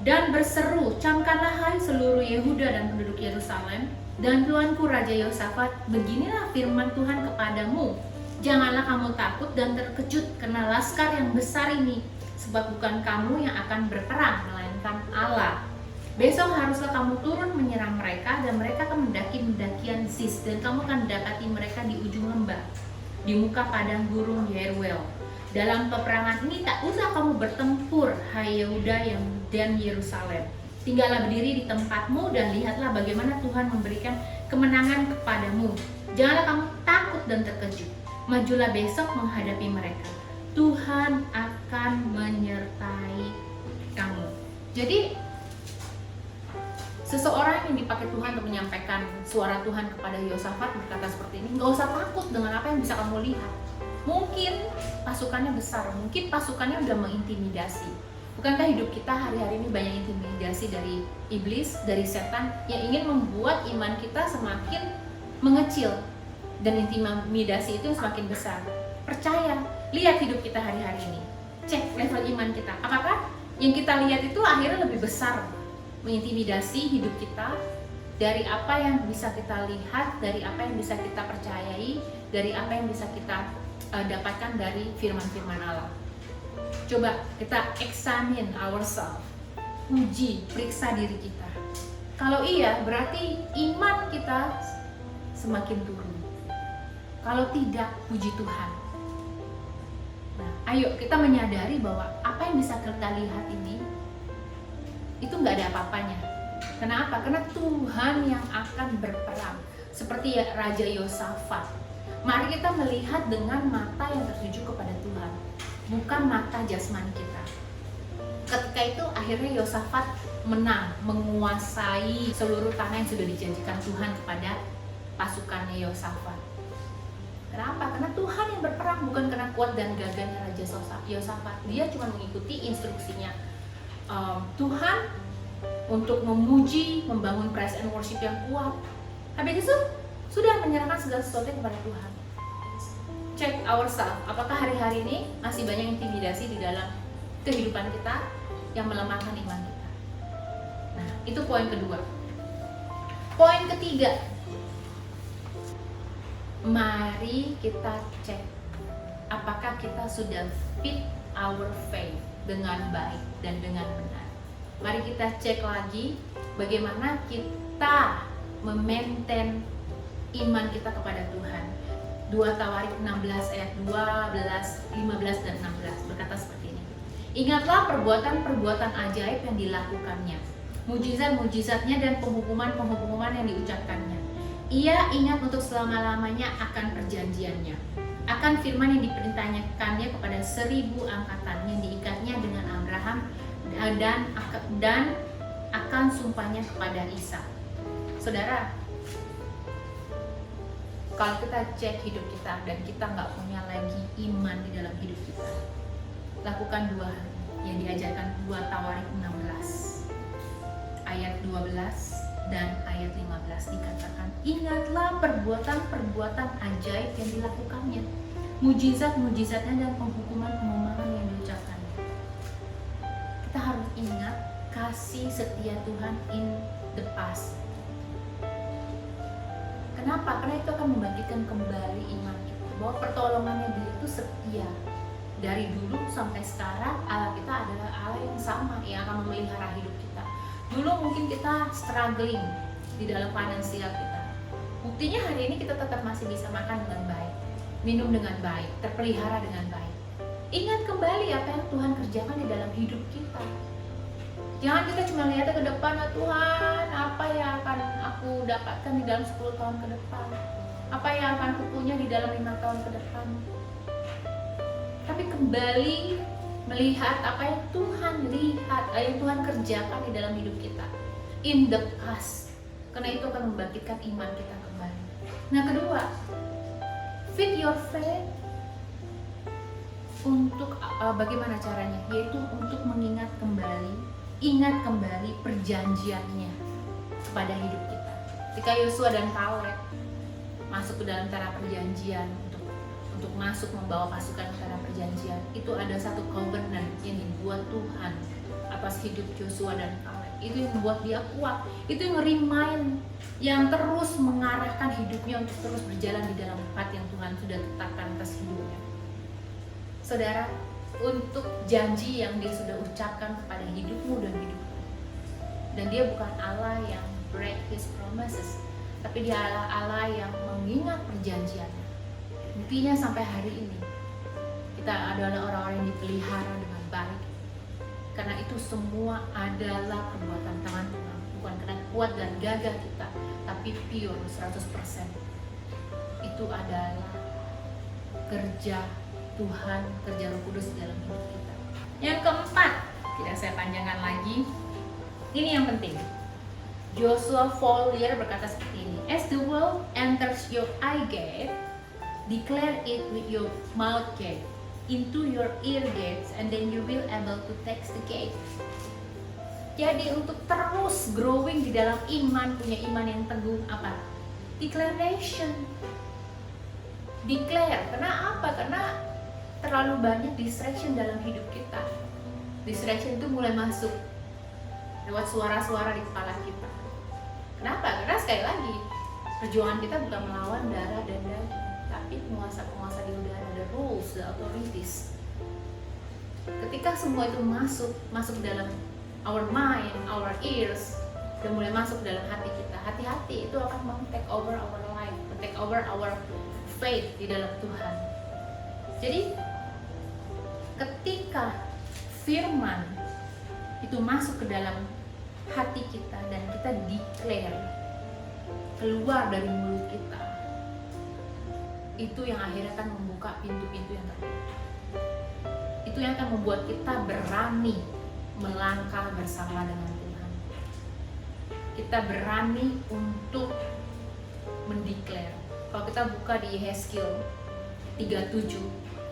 S2: "Dan berseru, camkanlah hai seluruh Yehuda dan penduduk Yerusalem, dan tuanku Raja Yosafat, beginilah firman Tuhan kepadamu. Janganlah kamu takut dan terkejut karena laskar yang besar ini, sebab bukan kamu yang akan berperang, melainkan Allah. Besok haruslah kamu turun menyerang mereka, dan mereka akan mendaki pendakian Ziz, dan kamu akan mendapati mereka di ujung lembah, di muka padang gurun Yeruel. Dalam peperangan ini tak usah kamu bertempur, hai Yehuda dan Yerusalem. Tinggallah berdiri di tempatmu dan lihatlah bagaimana Tuhan memberikan kemenangan kepadamu. Janganlah kamu takut dan terkejut. Majulah besok menghadapi mereka. Tuhan akan menyertai kamu." Jadi seseorang yang dipakai Tuhan untuk menyampaikan suara Tuhan kepada Yosafat berkata seperti ini, "Gak usah takut dengan apa yang bisa kamu lihat. Mungkin pasukannya besar, mungkin pasukannya udah mengintimidasi. Bukankah hidup kita hari-hari ini banyak intimidasi dari iblis, dari setan yang ingin membuat iman kita semakin mengecil, dan intimidasi itu semakin besar. Percaya, lihat hidup kita hari-hari ini. Cek level iman kita. Apakah yang kita lihat itu akhirnya lebih besar mengintimidasi hidup kita dari apa yang bisa kita lihat, dari apa yang bisa kita percayai, dari apa yang bisa kita dapatkan dari firman-firman Allah. Coba kita examine ourselves, uji, periksa diri kita. Kalau iya, berarti iman kita semakin turun. Kalau tidak, puji Tuhan. Nah, ayo kita menyadari bahwa apa yang bisa kita lihat ini itu nggak ada apa-apanya. Kenapa? Karena Tuhan yang akan berperang. Seperti Raja Yosafat. Mari kita melihat dengan mata yang tertuju kepada Tuhan, bukan mata jasmani kita. Ketika itu akhirnya Yosafat menang, menguasai seluruh tanah yang sudah dijanjikan Tuhan kepada pasukannya Yosafat. Kenapa? Karena Tuhan yang berperang, bukan karena kuat dan gagahnya Raja Yosafat. Dia cuma mengikuti instruksinya Tuhan untuk memuji, membangun praise and worship yang kuat. Habis itu sudah menyerahkan segala sesuatu kepada Tuhan. Check ourselves, apakah hari-hari ini masih banyak intimidasi di dalam kehidupan kita yang melemahkan iman kita. Nah, itu poin kedua. Poin ketiga, mari kita cek apakah kita sudah fit our faith dengan baik dan dengan benar. Mari kita cek lagi bagaimana kita memaintain iman kita kepada Tuhan. 2 Tawarik 16 ayat 12, 15 dan 16 berkata seperti ini. "Ingatlah perbuatan-perbuatan ajaib yang dilakukannya, mujizat-mujizatnya dan penghukuman-penghukuman yang diucapkannya. Ia ingat untuk selama-lamanya akan perjanjiannya, akan firman yang diperintahkannya kepada 1000 angkatan yang diikatnya dengan Abraham dan akan sumpahnya kepada Ishak." Saudara, kalau kita cek hidup kita dan kita nggak punya lagi iman di dalam hidup kita, lakukan 2 hal yang diajarkan 2 Tawarik 16 ayat 12 dan ayat 15 dikatakan, "Ingatlah perbuatan-perbuatan ajaib yang dilakukannya, mujizat-mujizatnya dan penghukuman-penghukuman yang diucapkannya." Kita harus ingat kasih setia Tuhan in the past. Kenapa? Karena itu akan membangkitkan kembali iman kita, bahwa pertolongannya Dia itu setia. Dari dulu sampai sekarang Allah kita adalah Allah yang sama, yang akan memelihara hidup kita. Dulu mungkin kita struggling di dalam finansial kita. Buktinya hari ini kita tetap masih bisa makan dengan baik, minum dengan baik, terpelihara dengan baik. Ingat kembali apa yang Tuhan kerjakan di dalam hidup kita. Jangan kita cuma lihat ke depan, Tuhan, apa yang akan aku dapatkan di dalam 10 tahun ke depan. apa yang akan kupunya di dalam 5 tahun ke depan. Tapi kembali melihat apa yang Tuhan lihat, yang Tuhan kerjakan di dalam hidup kita in the past, karena itu akan membangkitkan iman kita kembali. Nah, kedua, feed your faith. Untuk bagaimana caranya? Yaitu untuk ingat kembali perjanjiannya kepada hidup kita. Ketika Yosua dan Kaleb masuk ke dalam tanah perjanjian untuk masuk membawa pasukan ke tanah perjanjian, itu ada satu covenant yang dibuat Tuhan atas hidup Yosua dan Kaleb. Itu yang membuat dia kuat, itu yang remind, yang terus mengarahkan hidupnya untuk terus berjalan di dalam path yang Tuhan sudah tetapkan atas hidupnya. Saudara, untuk janji yang dia sudah ucapkan kepada hidupmu dan hidupku, dan dia bukan Allah yang break his promises, tapi dia Allah yang mengingat perjanjiannya. Buktinya sampai hari ini kita adalah orang-orang yang dipelihara dengan baik, karena itu semua adalah perbuatan tangan Tuhan, bukan karena kuat dan gagah kita, tapi pure 100%. Itu adalah kerja Tuhan, kerja Roh Kudus dalam hidup kita. Yang keempat, tidak saya panjangkan lagi, ini yang penting. Joshua Follier berkata seperti ini, as the world enters your eye gate, declare it with your mouth gate into your ear gates, and then you will able to take the gate. Jadi untuk terus growing di dalam iman, punya iman yang teguh, apa? Declaration. Declare. Karena apa? Karena terlalu banyak distraction dalam hidup kita. Distraction itu mulai masuk lewat suara-suara di kepala kita. Kenapa? Karena sekali lagi, perjuangan kita bukan melawan darah dan daging, tapi penguasa-penguasa di udara, the rules, the authorities. Ketika semua itu masuk dalam our mind, our ears, dan mulai masuk dalam hati kita, hati-hati itu akan take over our life, take over our faith di dalam Tuhan. Jadi ketika firman itu masuk ke dalam hati kita dan kita declare keluar dari mulut kita, itu yang akhirnya akan membuka pintu-pintu yang tertutup. Itu yang akan membuat kita berani melangkah bersama dengan Tuhan. Kita berani untuk mendeclare. Kalau kita buka di Yehezkiel 37,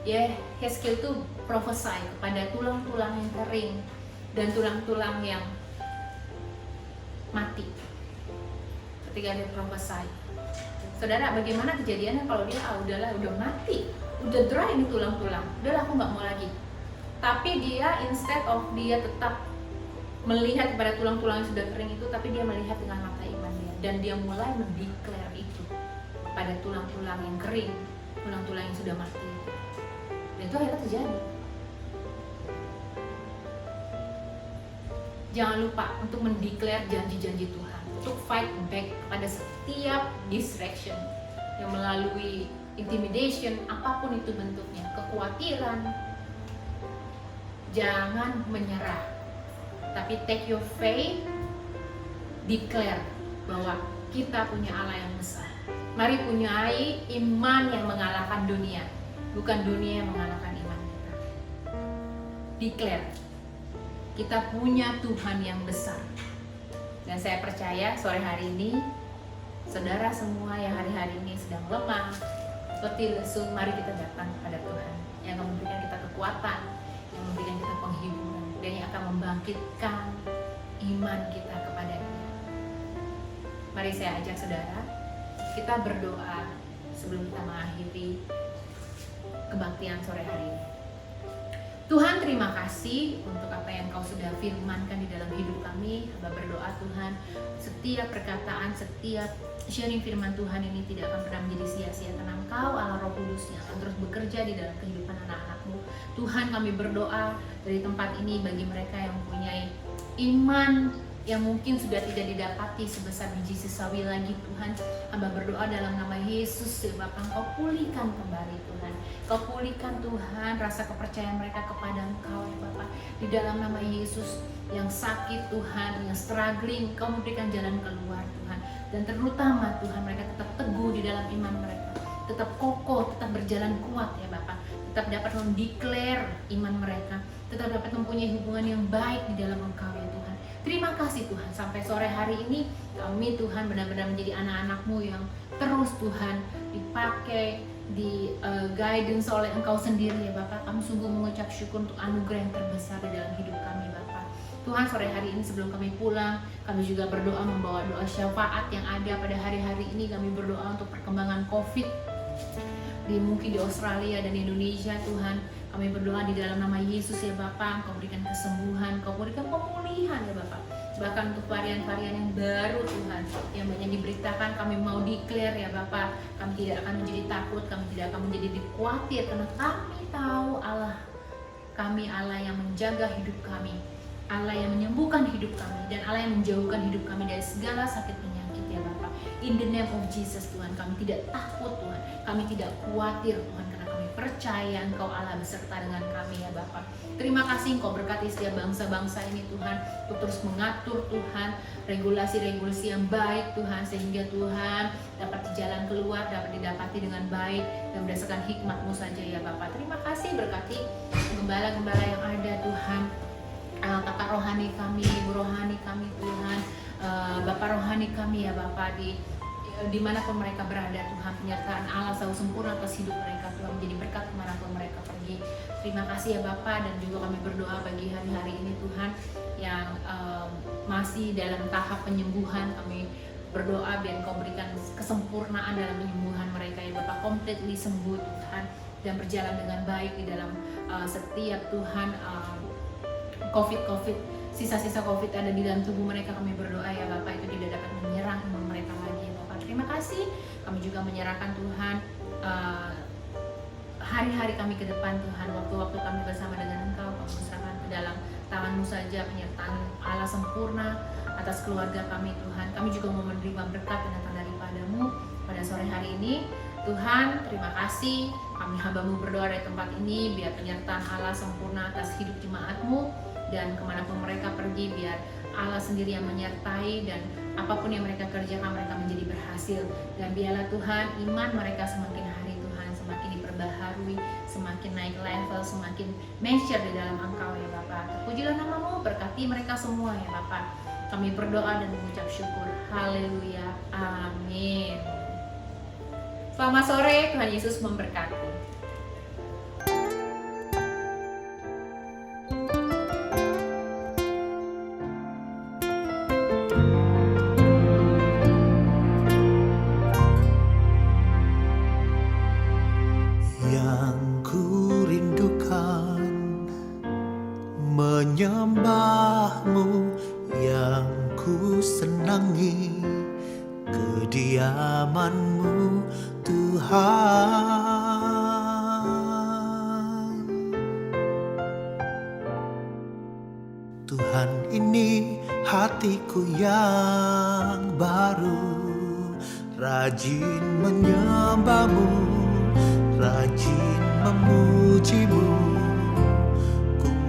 S2: ya, Yehezkiel itu prophesy kepada tulang-tulang yang kering dan tulang-tulang yang mati. Ketika dia prophesy, saudara, bagaimana kejadiannya kalau dia udah mati, udah dry ini tulang-tulang, udahlah aku nggak mau lagi. Tapi dia instead of dia tetap melihat kepada tulang-tulang yang sudah kering itu, tapi dia melihat dengan mata iman dia, dan dia mulai mendeclare itu pada tulang-tulang yang kering, tulang-tulang yang sudah mati. Dan itu akhirnya terjadi. Jangan lupa untuk mendeclare janji-janji Tuhan, untuk fight back pada setiap distraction yang melalui intimidation, apapun itu bentuknya, kekhawatiran. Jangan menyerah, tapi take your faith, declare bahwa kita punya Allah yang besar. Mari punyai iman yang mengalahkan dunia, bukan dunia yang mengalahkan iman kita. Declare, kita punya Tuhan yang besar. Dan saya percaya sore hari ini, saudara semua yang hari-hari ini sedang lemah, seperti lesu, mari kita datang kepada Tuhan yang akan memberikan kita kekuatan, yang memberikan kita penghiburan, dan yang akan membangkitkan iman kita kepada Dia. Mari saya ajak saudara, kita berdoa sebelum kita mengakhiri kebaktian sore hari ini. Tuhan, terima kasih untuk apa yang Kau sudah firmankan di dalam hidup kami. Hamba berdoa Tuhan, setiap perkataan, setiap sharing firman Tuhan ini tidak akan pernah menjadi sia-sia, karena Engkau Allah Roh Kudus yang akan terus bekerja di dalam kehidupan anak-anak-Mu. Tuhan, kami berdoa dari tempat ini bagi mereka yang mempunyai iman yang mungkin sudah tidak didapati sebesar biji sesawi lagi Tuhan. Hamba berdoa dalam nama Yesus ya Bapa, Engkau pulihkan kembali Tuhan. Engkau pulihkan Tuhan rasa kepercayaan mereka kepada Engkau ya Bapa. Di dalam nama Yesus, yang sakit Tuhan, yang struggling, Engkau memberikan jalan keluar Tuhan. Dan terutama Tuhan, mereka tetap teguh di dalam iman mereka, tetap kokoh, tetap berjalan kuat ya Bapa, tetap dapat mendeklar iman mereka, tetap dapat mempunyai hubungan yang baik di dalam Engkau ya Tuhan. Terima kasih Tuhan, sampai sore hari ini kami Tuhan benar-benar menjadi anak-anak-Mu yang terus Tuhan dipakai, di guidance oleh Engkau sendiri ya Bapak. Kami sungguh mengucap syukur untuk anugerah yang terbesar di dalam hidup kami Bapak. Tuhan, sore hari ini sebelum kami pulang, kami juga berdoa membawa doa syafaat yang ada pada hari-hari ini. Kami berdoa untuk perkembangan COVID mungkin di Australia dan Indonesia Tuhan. Kami berdoa di dalam nama Yesus ya Bapak, Engkau berikan kesembuhan, Engkau berikan pemulihan ya Bapak. Bahkan untuk varian-varian yang baru Tuhan, yang banyak diberitakan, kami mau declare ya Bapak. Kami tidak akan menjadi takut, kami tidak akan menjadi khawatir, karena kami tahu Allah kami, Allah yang menjaga hidup kami, Allah yang menyembuhkan hidup kami, dan Allah yang menjauhkan hidup kami dari segala sakit penyakit ya Bapak. In the name of Jesus Tuhan, kami tidak takut Tuhan, kami tidak khawatir Tuhan, karena kami percaya Engkau Allah beserta dengan kami ya Bapak. Terima kasih Engkau berkati setiap bangsa-bangsa ini Tuhan, untuk terus mengatur Tuhan regulasi-regulasi yang baik Tuhan, sehingga Tuhan dapat jalan keluar, dapat didapati dengan baik dan berdasarkan hikmat-Mu saja ya Bapak. Terima kasih, berkati gembala-gembala yang ada Tuhan, kakak rohani kami, ibu rohani kami Tuhan, bapak rohani kami ya Bapak, dimanapun mereka berada Tuhan, penyertaan Allah selalu sempurna atas hidup mereka Tuhan, menjadi berkat kemanapun mereka pergi. Terima kasih ya Bapak, dan juga kami berdoa bagi hari-hari ini Tuhan yang masih dalam tahap penyembuhan. Kami berdoa biar Engkau berikan kesempurnaan dalam penyembuhan mereka ya Bapak, completely sembuh Tuhan, dan berjalan dengan baik di dalam setiap Tuhan COVID, sisa-sisa COVID ada di dalam tubuh mereka. Kami berdoa ya Bapak, itu tidak dapat menyerang iman mereka lagi ya Bapak. Terima kasih. Kami juga menyerahkan Tuhan hari-hari kami ke depan Tuhan, waktu-waktu kami bersama dengan Engkau. Kami serahkan ke dalam tangan-Mu saja, penyertaan Allah sempurna atas keluarga kami Tuhan. Kami juga mau menerima berkat dan datang daripada-Mu pada sore hari ini Tuhan. Terima kasih. Kami hamba-Mu berdoa dari tempat ini, biar penyertaan Allah sempurna atas hidup jemaat-Mu, dan kemanapun mereka pergi biar Allah sendiri yang menyertai, dan apapun yang mereka kerjakan mereka menjadi berhasil. Dan biarlah Tuhan iman mereka semakin hari Tuhan, semakin diperbaharui, semakin naik level, semakin mature di dalam Engkau ya Bapak. Terpujilah nama-Mu, berkati mereka semua ya Bapak. Kami berdoa dan mengucap syukur. Haleluya, amin. Selamat sore, Tuhan Yesus memberkati.
S3: Menyembah-Mu yang ku senangi, kediaman-Mu Tuhan. Tuhan, ini hatiku yang baru, rajin menyembah-Mu, rajin memuji-Mu.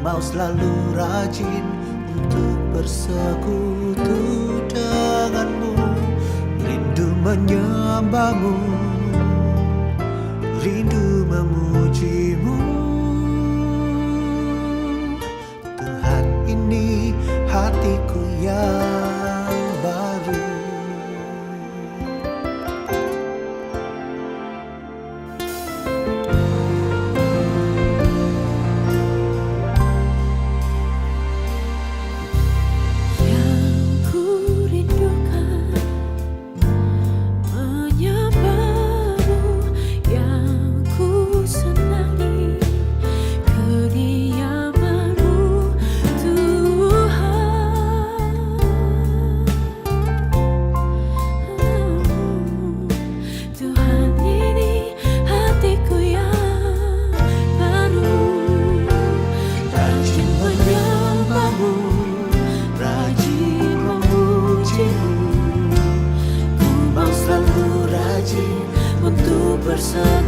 S3: Mau selalu rajin untuk bersekutu dengan-Mu, rindu menyembah-Mu, rindu memuji-Mu. Tuhan, ini hatiku yang baru. bersama.